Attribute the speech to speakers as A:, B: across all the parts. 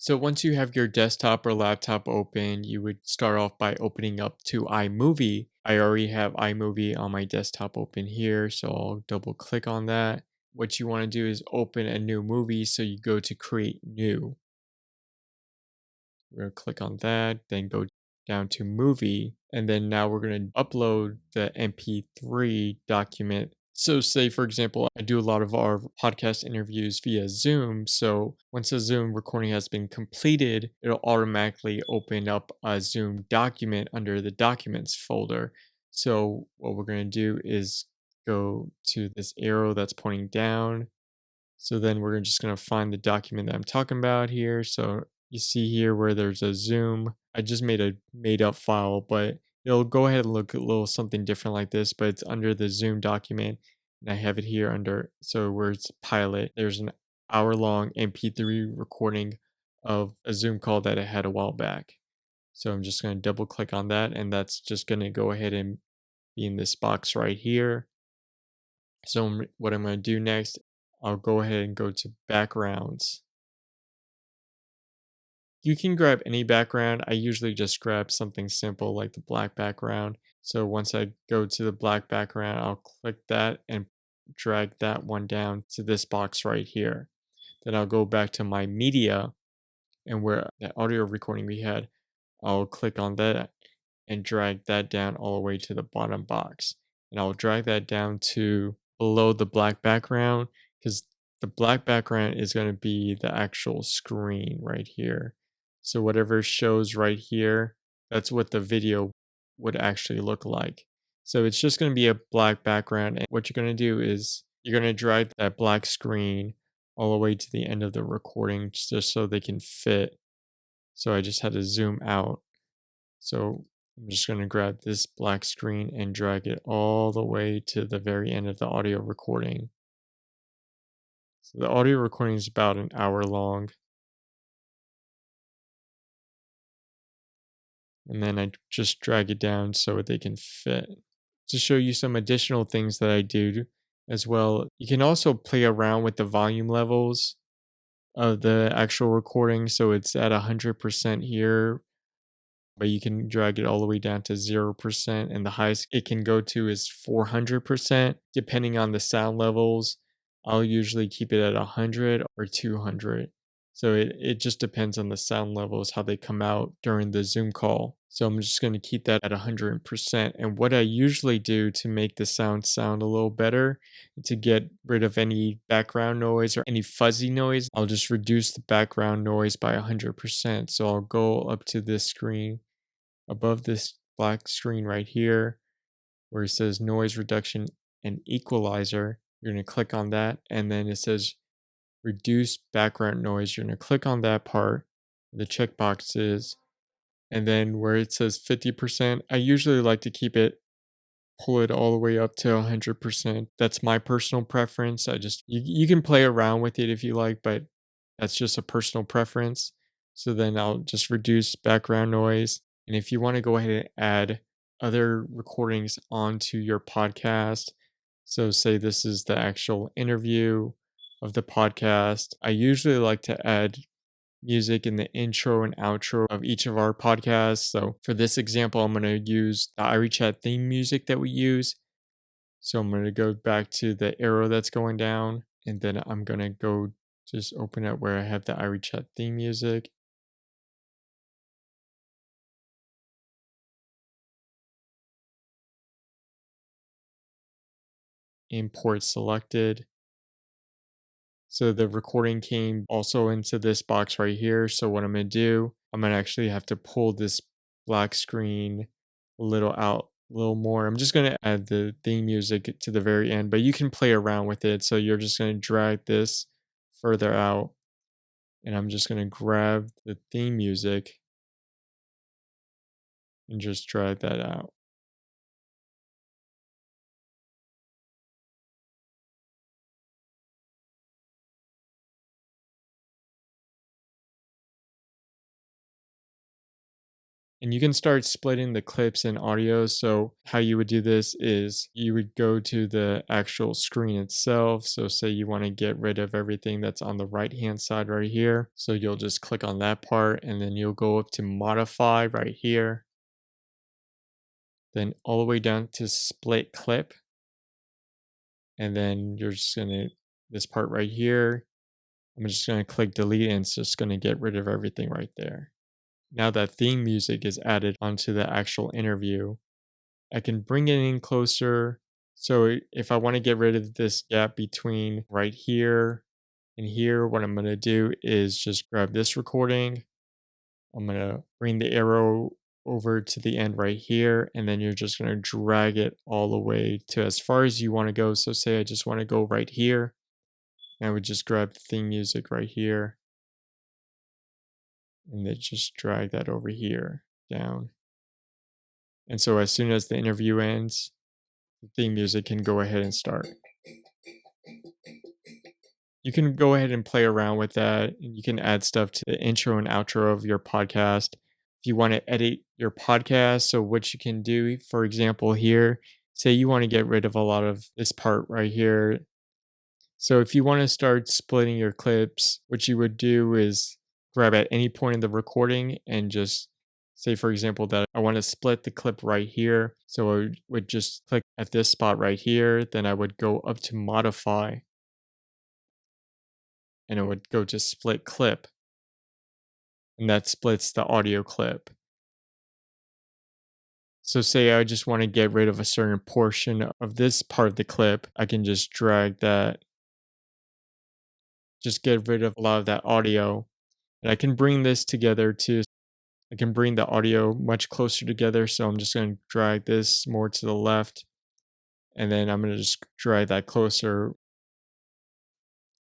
A: So once you have your desktop or laptop open, you would start off by opening up to iMovie. I already have iMovie on my desktop open here, so I'll double click on that. What you want to do is open a new movie, so you go to create new. We're going to click on that, then go down to movie, and then now we're going to upload the MP3 document. So, say for example, I do a lot of our podcast interviews via Zoom. So, once a Zoom recording has been completed, it'll automatically open up a Zoom document under the documents folder. So, what we're going to do is go to this arrow that's pointing down. So then we're just going to find the document that I'm talking about here. So you see here where there's a zoom. I just made a made up file, but it'll go ahead and look a little something different like this, but it's under the zoom document. And I have it here under, so where it's pilot, there's an hour long MP3 recording of a Zoom call that I had a while back. So I'm just going to double click on that, and that's just going to go ahead and be in this box right here. So what I'm going to do next, I'll go ahead and go to backgrounds. You can grab any background. I usually just grab something simple like the black background. So once I go to the black background, I'll click that and drag that one down to this box right here. Then I'll go back to my media, and where the audio recording we had, I'll click on that and drag that down all the way to the bottom box. And I'll drag that down to below the black background, because the black background is going to be the actual screen right here. So whatever shows right here, that's what the video would actually look like. So it's just going to be a black background. And what you're going to do is you're going to drag that black screen all the way to the end of the recording just so they can fit. So I just had to zoom out. So I'm just going to grab this black screen and drag it all the way to the very end of the audio recording. So the audio recording is about an hour long. And then I just drag it down so they can fit. To show you some additional things that I do as well, you can also play around with the volume levels of the actual recording. So it's at 100% here, but you can drag it all the way down to 0%, and the highest it can go to is 400%. Depending on the sound levels, I'll usually keep it at 100 or 200. So it just depends on the sound levels, how they come out during the Zoom call. So I'm just going to keep that at 100%. And what I usually do to make the sound a little better, to get rid of any background noise or any fuzzy noise, I'll just reduce the background noise by 100%. So I'll go up to this screen, above this black screen right here, where it says noise reduction and equalizer. You're going to click on that, and then it says reduce background noise. You're going to click on that part, the checkbox is, and then where it says 50%, I usually like to pull it all the way up to 100%. That's my personal preference. You can play around with it if you like, but that's just a personal preference. So then I'll just reduce background noise. And if you want to go ahead and add other recordings onto your podcast, so say this is the actual interview of the podcast, I usually like to add music in the intro and outro of each of our podcasts. So for this example, I'm going to use the Irie Chat theme music that we use. So I'm going to go back to the arrow that's going down, and then I'm going to go just open up where I have the Irie Chat theme music. Import selected. So the recording came also into this box right here. So what I'm going to do, I'm going to actually have to pull this black screen a little out, a little more. I'm just going to add the theme music to the very end, but you can play around with it. So you're just going to drag this further out, and I'm just going to grab the theme music and just drag that out. And you can start splitting the clips and audio. So, how you would do this is you would go to the actual screen itself. So, say you want to get rid of everything that's on the right hand side right here. So, you'll just click on that part and then you'll go up to modify right here. Then, all the way down to split clip. And then you're just going to, this part right here, I'm just going to click delete and it's just going to get rid of everything right there. Now that theme music is added onto the actual interview, I can bring it in closer. So if I want to get rid of this gap between right here and here, what I'm going to do is just grab this recording. I'm going to bring the arrow over to the end right here, and then you're just going to drag it all the way to as far as you want to go. So say I just want to go right here, and I would just grab the theme music right here, and then just drag that over here down. And so as soon as the interview ends, the theme music can go ahead and start. You can go ahead and play around with that, and you can add stuff to the intro and outro of your podcast. If you want to edit your podcast, so what you can do, for example, here, say you want to get rid of a lot of this part right here. So if you want to start splitting your clips, what you would do is grab at any point in the recording and just say, for example, that I want to split the clip right here. So I would just click at this spot right here. Then I would go up to modify and it would go to split clip. And that splits the audio clip. So say I just want to get rid of a certain portion of this part of the clip, I can just drag that, just get rid of a lot of that audio. And I can bring this together too. I can bring the audio much closer together. So I'm just going to drag this more to the left. And then I'm going to just drag that closer.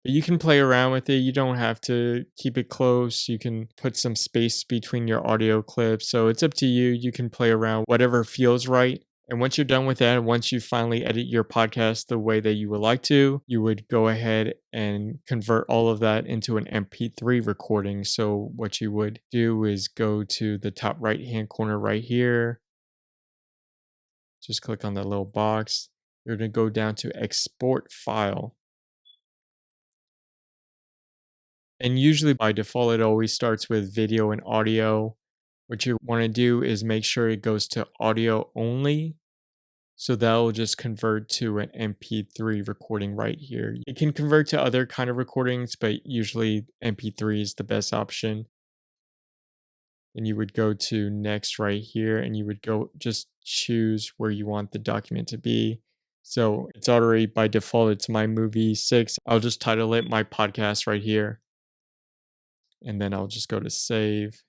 A: But you can play around with it. You don't have to keep it close. You can put some space between your audio clips. So it's up to you. You can play around whatever feels right. And once you're done with that, once you finally edit your podcast the way that you would like to, you would go ahead and convert all of that into an MP3 recording. So what you would do is go to the top right hand corner right here. Just click on that little box. You're going to go down to export file. And usually by default, it always starts with video and audio. What you want to do is make sure it goes to audio only. So that will just convert to an MP3 recording right here. It can convert to other kind of recordings, but usually MP3 is the best option. And you would go to next right here and you would go just choose where you want the document to be. So it's already by default, it's iMovie 6. I'll just title it my podcast right here. And then I'll just go to save.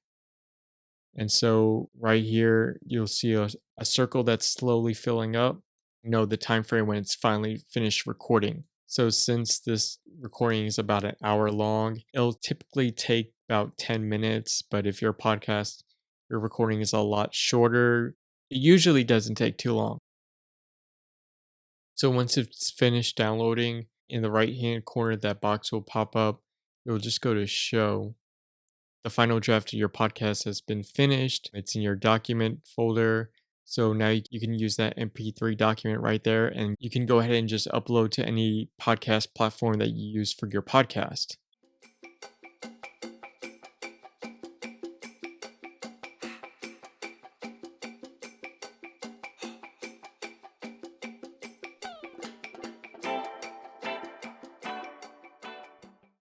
A: And so right here, you'll see a circle that's slowly filling up. The time frame when it's finally finished recording. So since this recording is about an hour long, it'll typically take about 10 minutes. But if your podcast, your recording is a lot shorter, it usually doesn't take too long. So once it's finished downloading, in the right hand corner, that box will pop up. You'll just go to show. The final draft of your podcast has been finished. It's in your document folder. So now you can use that MP3 document right there and you can go ahead and just upload to any podcast platform that you use for your podcast.